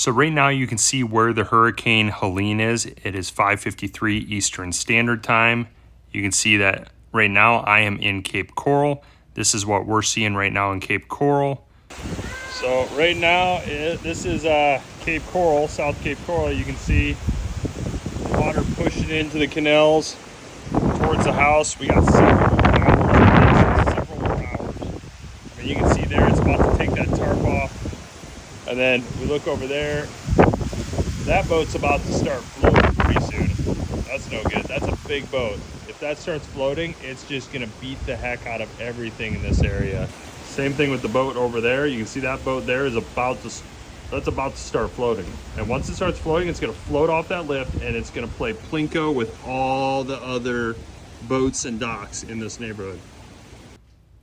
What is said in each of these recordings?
So right now you can see where the Hurricane Helene is. It is 5:53 Eastern Standard Time. You can see that right now I am in Cape Coral. This is what we're seeing right now in Cape Coral. So right now, this is Cape Coral, South Cape Coral. You can see water pushing into the canals towards the house. We got several more hours. I mean, you can see there, it's about to take that tarp off. And then we look over there, that boat's about to start floating pretty soon. That's no good. That's a big boat. If that starts floating, it's just gonna beat the heck out of everything in this area. Same thing with the boat over there. You can see that boat there is about to start floating. And once it starts floating, it's gonna float off that lift and it's gonna play plinko with all the other boats and docks in this neighborhood.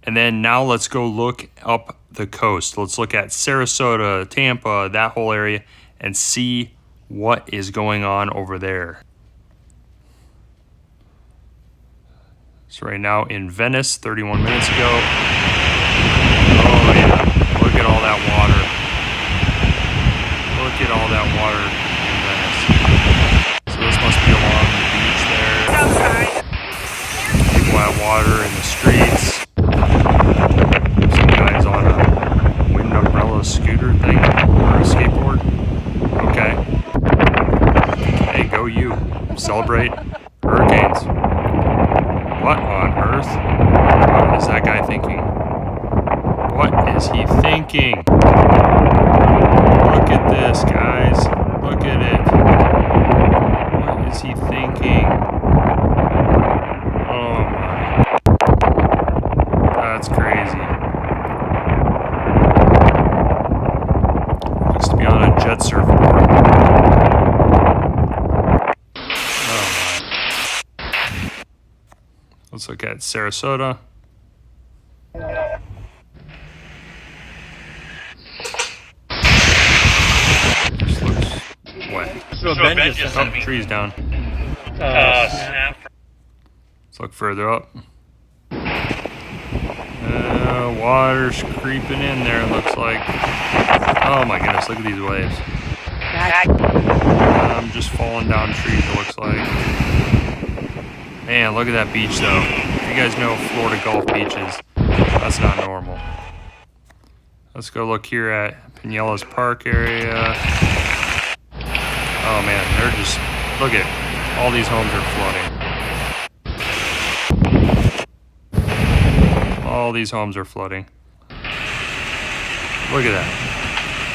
And then now let's go look up the coast. Let's look at Sarasota, Tampa, that whole area, and see what is going on over there. So right now in Venice, 31 minutes ago. Oh yeah, look at all that water. Look at all that water in Venice. So this must be along the beach there. People have water in the streets. Some guys on a wind umbrella scooter thing or a skateboard. Okay. Hey, go you. Celebrate hurricanes. What on earth? What is that guy thinking? What is he thinking? Look at this, guys. Look at it. What is he thinking? Oh my. That's crazy. Looks to be on a jet surfboard. Oh my. Let's look at Sarasota. This looks wet. So Ben just Oh, trees down. snap. Let's look further up. Water's creeping in there, it looks like. Oh my goodness, look at these waves. I'm just falling down trees, it looks like. Man, look at that beach though. If you guys know Florida Gulf beaches, that's not normal. Let's go look here at Pinellas Park area. Oh man, they're just, look at, all these homes are flooding. All these homes are flooding. Look at that.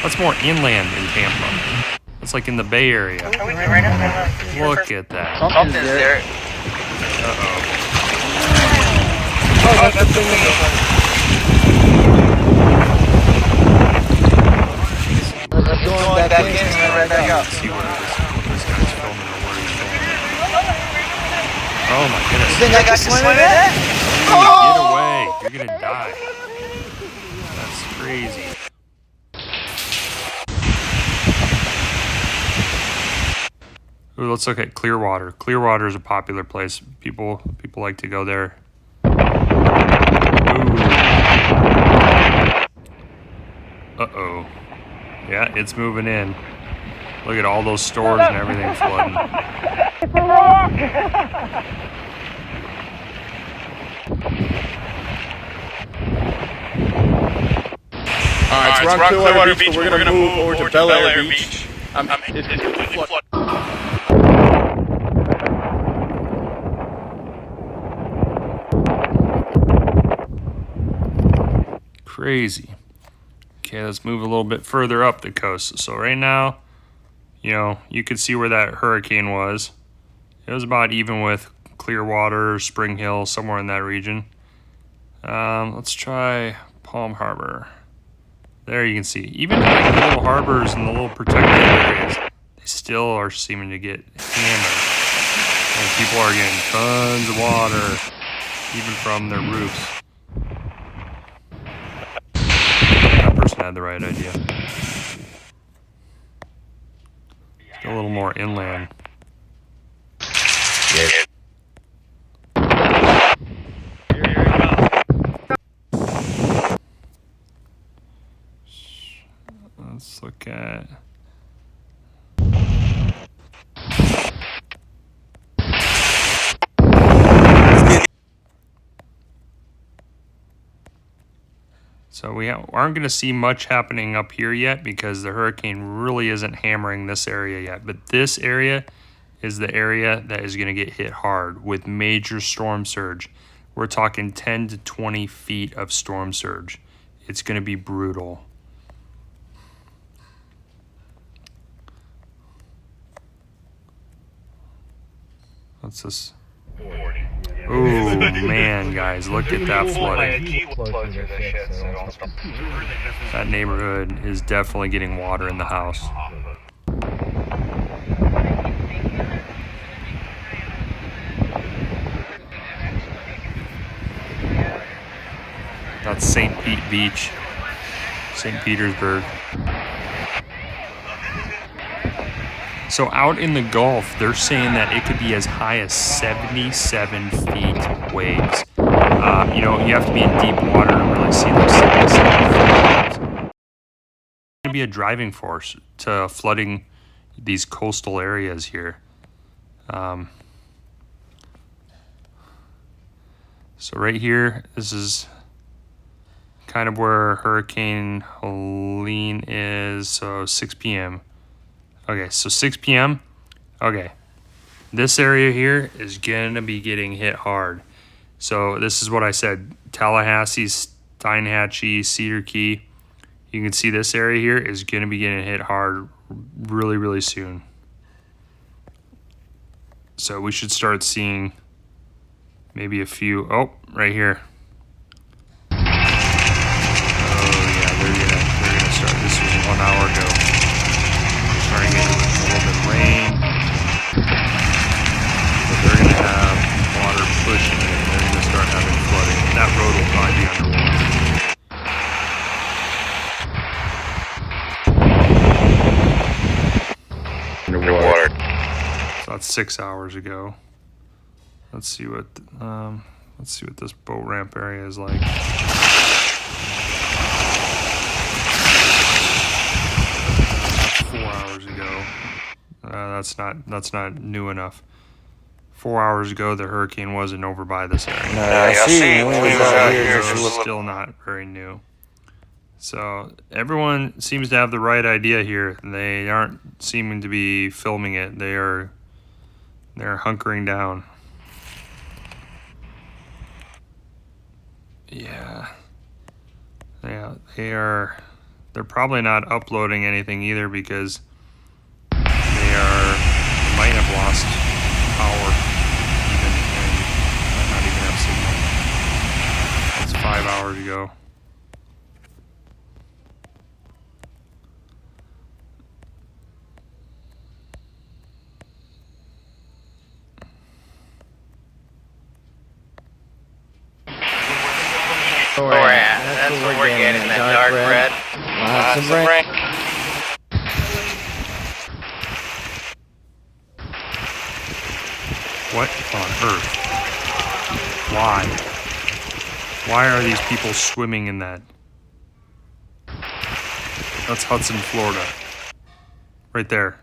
That's more inland in Tampa. That's like in the Bay Area. Look at that. Something's there. Uh-oh. Oh, that's the thing. Let's go back in and right back out. See what this guy's filming or where he's filming. Oh my goodness. You think I got to swim in that? Get away. You're gonna die. That's crazy. Ooh, let's look at Clearwater. Clearwater is a popular place. People like to go there. Ooh. Uh-oh. Yeah, it's moving in. Look at all those stores and everything flooding. Alright, so we're on Clearwater Beach, but we're gonna move over to Bel Air Beach. It's flood. Crazy. Okay, let's move a little bit further up the coast. So right now, you know, you could see where that hurricane was. It was about even with Clearwater, Spring Hill, somewhere in that region. Let's try Palm Harbor. There you can see, even like the little harbors and the little protected areas, they still are seeming to get hammered. And people are getting tons of water, even from their roofs. That person had the right idea. Go a little more inland. Yeah. Let's look at So we aren't going to see much happening up here yet because the hurricane really isn't hammering this area yet. But this area is the area that is going to get hit hard with major storm surge. We're talking 10 to 20 feet of storm surge. It's going to be brutal. What's this? Oh man, guys, look at that flooding. That neighborhood is definitely getting water in the house. That's St. Pete Beach, St. Petersburg. So out in the Gulf, they're saying that it could be as high as 77 feet waves. You know, you have to be in deep water to really see those 77 feet waves. It's going to be a driving force to flooding these coastal areas here. So right here, this is kind of where Hurricane Helene is. So 6 p.m. Okay, so 6 p.m. Okay, this area here is going to be getting hit hard. So this is what I said. Tallahassee, Steinhatchee, Cedar Key. You can see this area here is going to be getting hit hard really, really soon. So we should start seeing maybe a few. Oh, right here. Oh yeah, they're gonna start. This was 1 hour ago. Starting to get a little bit of rain. But they're gonna have water pushing it. They're gonna start having flooding. That road will probably be underwater. So that's 6 hours ago. Let's see what this boat ramp area is like. 4 hours ago. That's not new enough. 4 hours ago, the hurricane wasn't over by this area. I see. We was out here So just it's still not very new. So everyone seems to have the right idea here. They aren't seeming to be filming it. They're hunkering down. Yeah, they're probably not uploading anything either because might have lost power even and might not even have signal. That's 5 hours ago. That's what we're getting, that dark red. Lots of rain. What on earth? Why? Why are these people swimming in that? That's Hudson, Florida. Right there.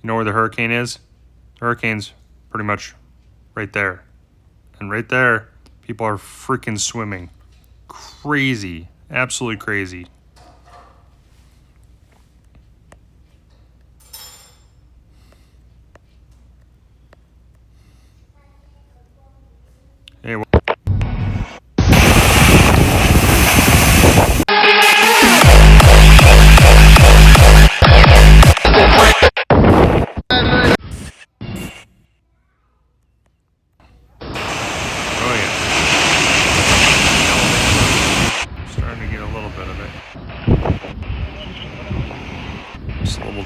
You know where the hurricane is? The hurricane's pretty much right there. And right there, people are freaking swimming. Crazy. Absolutely crazy. Hey,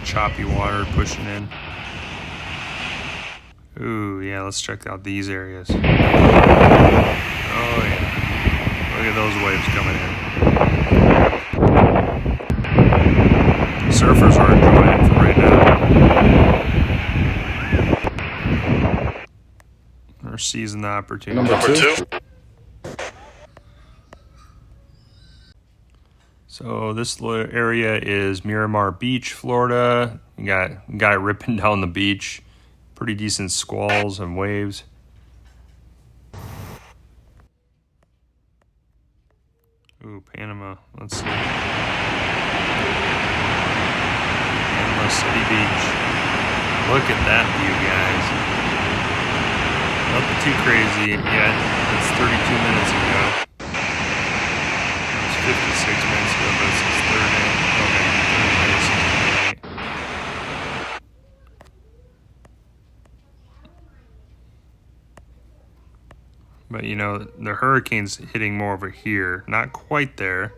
choppy water pushing in. Ooh, yeah, let's check out these areas. Oh, yeah. Look at those waves coming in. Surfers are enjoying it for right now. They're seizing the opportunity. Number two. So this area is Miramar Beach, Florida. You got a guy ripping down the beach. Pretty decent squalls and waves. Ooh, Panama. Let's see. Panama City Beach. Look at that view, guys. Nothing too crazy yet. It's 32 minutes ago. It's 56 minutes ago, but it's 6:30. Okay, 30 minutes, 6:28. But you know, the hurricane's hitting more over here. Not quite there,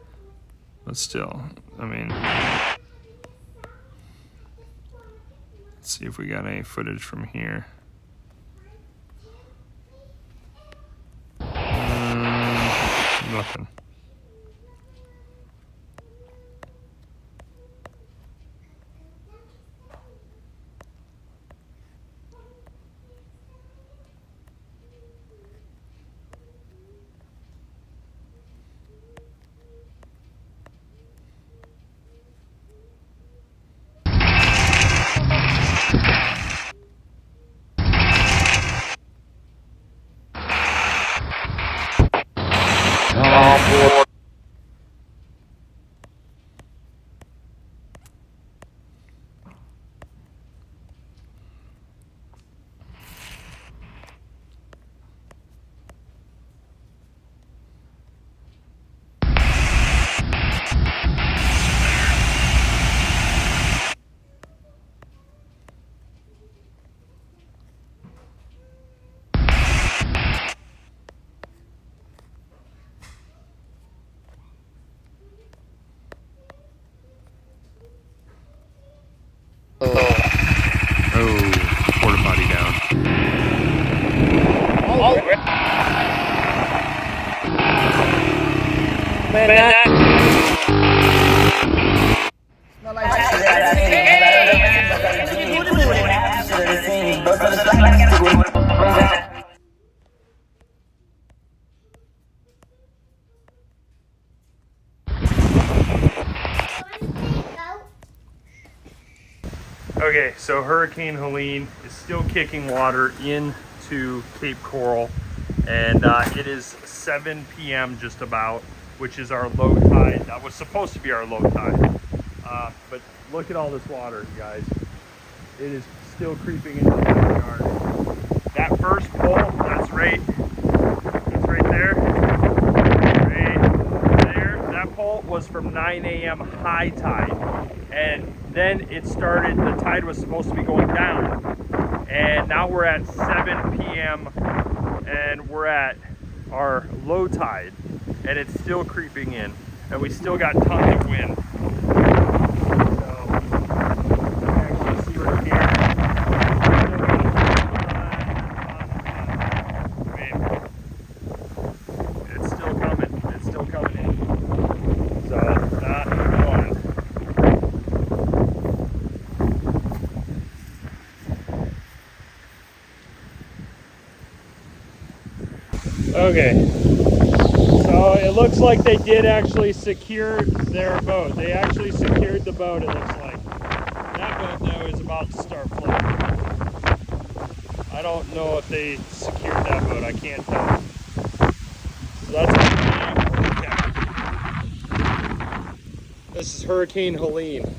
but still. I mean, let's see if we got any footage from here. Nothing. Oh, porta potty down. Okay, so Hurricane Helene is still kicking water into Cape Coral, and it is 7 p.m. just about, which is our low tide. That was supposed to be our low tide. But look at all this water, you guys. It is still creeping into the backyard. That first pole, that's right there. Right there. That pole was from 9 a.m. high tide. And then it started, the tide was supposed to be going down. And now we're at 7 p.m. and we're at our low tide. And it's still creeping in. And we still got tons of wind. So, you can actually see right here. I mean, it's still coming. It's still coming in. So, not fun. Okay, so it looks like they did actually secure their boat. They actually secured the boat, it looks like. That boat, though, is about to start floating. I don't know if they secured that boat, I can't tell. So that's okay. This is Hurricane Helene.